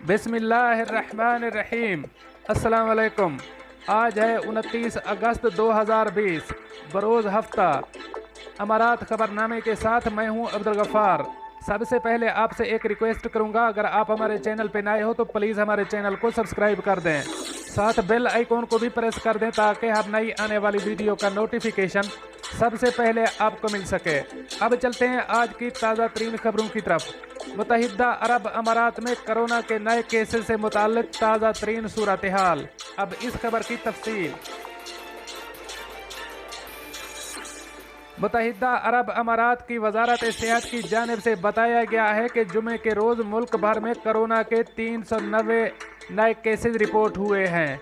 बिस्मिल्लाहिर्रहमानिर्रहीम। अस्सलाम वालेकुम। आज है 29 अगस्त 2020 बरोज़ हफ्ता। अमारात खबरनामे के साथ मैं हूं अब्दुल गफ़ार। सबसे पहले आपसे एक रिक्वेस्ट करूंगा, अगर आप हमारे चैनल पे नए हो तो प्लीज़ हमारे चैनल को सब्सक्राइब कर दें, साथ बेल आइकॉन को भी प्रेस कर दें ताकि हर नई आने वाली वीडियो का नोटिफिकेशन सबसे पहले आपको मिल सके। अब चलते हैं आज की ताज़ा तरीन खबरों की तरफ। मुत्तहिदा अरब अमारात में कोरोना के नए केसेस से मुताल्लिक ताज़ा तरीन सूरत हाल। अब इस खबर की तफसील। मुत्तहिदा अरब अमारात की वजारत सेहत की जानिब से बताया गया है कि जुमे के रोज़ मुल्क भर में कोरोना के 390 नए केसेस रिपोर्ट हुए हैं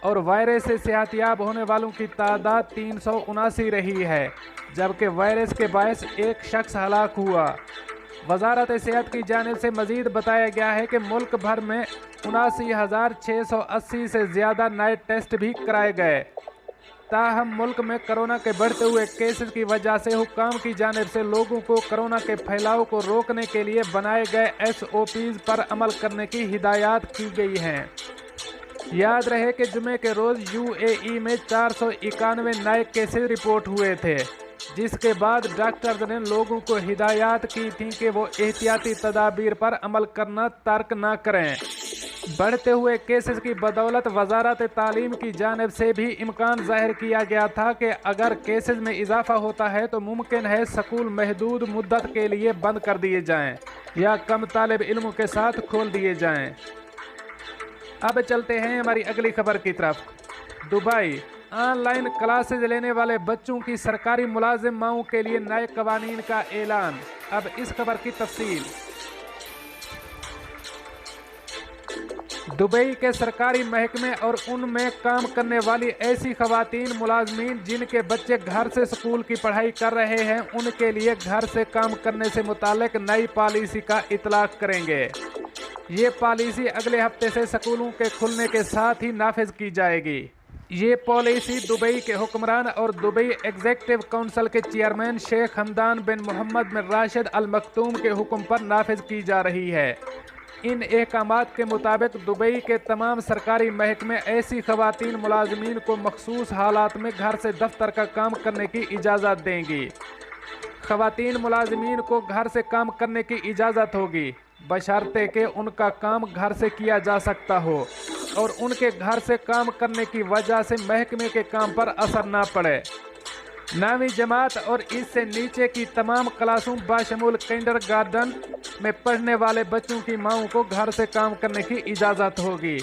और वायरस से सेहतयाब होने वालों की तादाद 379 रही है, जबकि वायरस के बायस एक शख्स हलाक हुआ। वजारत सेहत की जानिब से मज़ीद बताया गया है कि मुल्क भर में 79,680 से ज़्यादा नए टेस्ट भी कराए गए। ताहम मुल्क में कोरोना के बढ़ते हुए केसेस की वजह से हुक्काम की जानिब से लोगों को कोरोना के फैलाव को रोकने के लिए बनाए गए SOPs पर अमल करने की हिदायत की गई हैं। याद रहे कि जुमे के रोज़ UAE में 491 नए केसेस रिपोर्ट हुए थे, जिसके बाद डॉक्टर्स ने लोगों को हिदायत की थी कि वो एहतियाती तदाबीर पर अमल करना तर्क न करें। बढ़ते हुए केसेस की बदौलत वजारत तालीम की जानिब से भी इम्कान जाहिर किया गया था कि अगर केसेस में इजाफा होता है तो मुमकिन है स्कूल महदूद मुद्दत के लिए बंद कर दिए जाएं या कम तालिब इल्मों के साथ खोल दिए जाएं। अब चलते हैं हमारी अगली खबर की तरफ। दुबई ऑनलाइन क्लासेज लेने वाले बच्चों की सरकारी मुलाजिम माओं के लिए नए कवानीन का ऐलान। अब इस खबर की तफसील। दुबई के सरकारी महकमे और उनमें काम करने वाली ऐसी खवातीन मुलाजमीन जिनके बच्चे घर से स्कूल की पढ़ाई कर रहे हैं, उनके लिए घर से काम करने से मुतालिक नई पॉलिसी का इतलाक करेंगे। ये पॉलिसी अगले हफ्ते से स्कूलों के खुलने के साथ ही नाफिज की जाएगी। ये पॉलिसी दुबई के हुक्मरान और दुबई एग्जीक्यूटिव काउंसिल के चेयरमैन शेख हमदान बिन मोहम्मद बिन राशिद अल मखतूम के हुक्म पर नाफिज की जा रही है। इन अहकामात के मुताबिक दुबई के तमाम सरकारी महकमे ऐसी खवातीन मुलाजमीन को मखसूस हालात में घर से दफ्तर का काम करने की इजाज़त देंगी। खवातीन मुलाजमीन को घर से काम करने की इजाज़त होगी बशर्ते कि उनका काम घर से किया जा सकता हो और उनके घर से काम करने की वजह से महकमे के काम पर असर न पड़े। 9वीं जमात और इससे नीचे की तमाम क्लासों बाशमूल किंडरगार्टन में पढ़ने वाले बच्चों की माओं को घर से काम करने की इजाज़त होगी।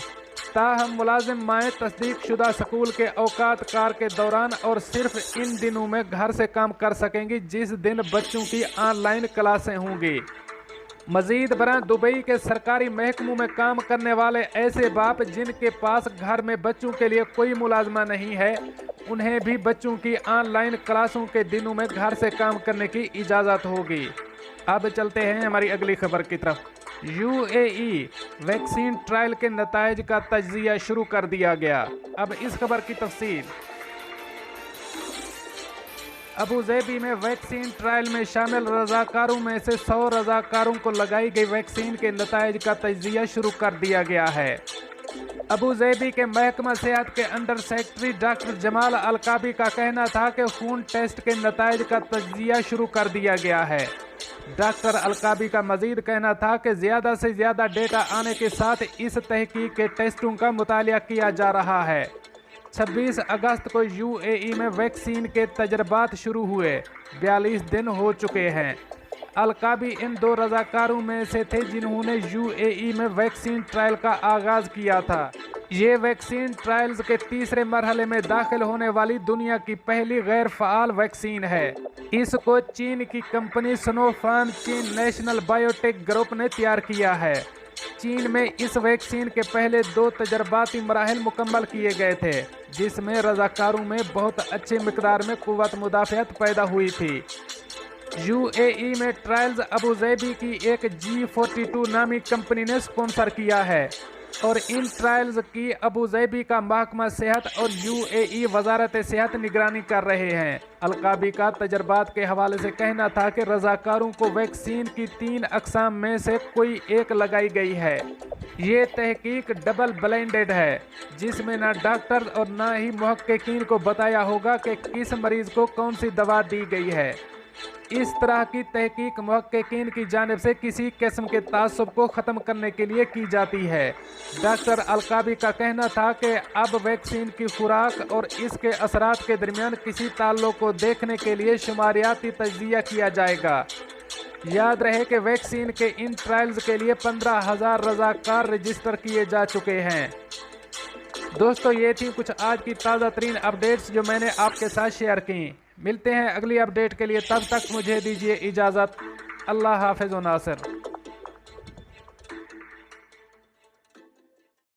ताहम मुलाजिम माएँ तस्दीक शुदा स्कूल के औकात कार के दौरान और सिर्फ इन दिनों में घर से काम कर सकेंगी जिस दिन बच्चों की ऑनलाइन क्लासें होंगी। मजीद बरां दुबई के सरकारी महकमों में काम करने वाले ऐसे बाप जिनके पास घर में बच्चों के लिए कोई मुलाजमा नहीं है, उन्हें भी बच्चों की ऑनलाइन क्लासों के दिनों में घर से काम करने की इजाज़त होगी। अब चलते हैं हमारी अगली खबर की तरफ। UAE वैक्सीन ट्रायल के नताइज का तज्जिया शुरू कर दिया गया। अब इस खबर की तफसील। अबू ज़ैबी में वैक्सीन ट्रायल में शामिल रज़ाकारों में से 100 रज़ाकारों को लगाई गई वैक्सीन के नताइज का तज्जिया शुरू कर दिया गया है। अबू ज़ैबी के महकमा सेहत के अंडर सेक्रेटरी डॉक्टर जमाल अलकाबी का कहना था कि खून टेस्ट के नताइज का तज्जिया शुरू कर दिया गया है। डॉक्टर अलकाबी का मजीद कहना था कि ज़्यादा से ज़्यादा डेटा आने के साथ इस तहकीक के टेस्टों का मुतालिया किया जा रहा है। 26 अगस्त को UAE में वैक्सीन के तजर्बात शुरू हुए, 42 दिन हो चुके हैं। अलकाबी इन 2 रज़ाकारों में से थे जिन्होंने UAE में वैक्सीन ट्रायल का आगाज़ किया था। ये वैक्सीन ट्रायल्स के तीसरे मरहले में दाखिल होने वाली दुनिया की पहली गैर फ़ाल वैक्सीन है। इसको चीन की कंपनी सिनोफार्म चीन नेशनल बायोटेक ग्रुप ने तैयार किया है। चीन में इस वैक्सीन के पहले 2 तजर्बाती मराहिल मुकम्मल किए गए थे, जिसमें रज़ाकारों में बहुत अच्छी मिकदार में कुव्वत मुदाफ़ियत पैदा हुई थी। UAE में ट्रायल्स अबू ज़ैबी की एक G42 नामी कंपनी ने स्पॉन्सर किया है। اور ان ٹرائلز کی ابوظہبی کا محکمہ صحت اور UAE وزارت صحت نگرانی کر رہے ہیں۔ القابی کا تجربات کے حوالے سے کہنا تھا کہ رضاکاروں کو ویکسین کی 3 اقسام میں سے کوئی ایک لگائی گئی ہے۔ یہ تحقیق ڈبل بلائنڈڈ ہے، جس میں نہ ڈاکٹر اور نہ ہی محققین کو بتایا ہوگا کہ کس مریض کو کون سی دوا دی گئی ہے۔ اس طرح کی تحقیق محققین کی جانب سے کسی قسم کے تعصب کو ختم کرنے کے لیے کی جاتی ہے۔ ڈاکٹر القابی کا کہنا تھا کہ اب ویکسین کی خوراک اور اس کے اثرات کے درمیان کسی تعلق کو دیکھنے کے لیے شماریاتی تجزیہ کیا جائے گا۔ یاد رہے کہ ویکسین کے ان ٹرائلز کے لیے 15,000 رضاکار رجسٹر کیے جا چکے ہیں۔ دوستو، یہ تھی کچھ آج کی تازہ ترین اپڈیٹس جو میں نے آپ کے ساتھ شیئر کی۔ ملتے ہیں اگلی اپڈیٹ کے لیے، تب تک مجھے دیجیے اجازت۔ اللہ حافظ و ناصر۔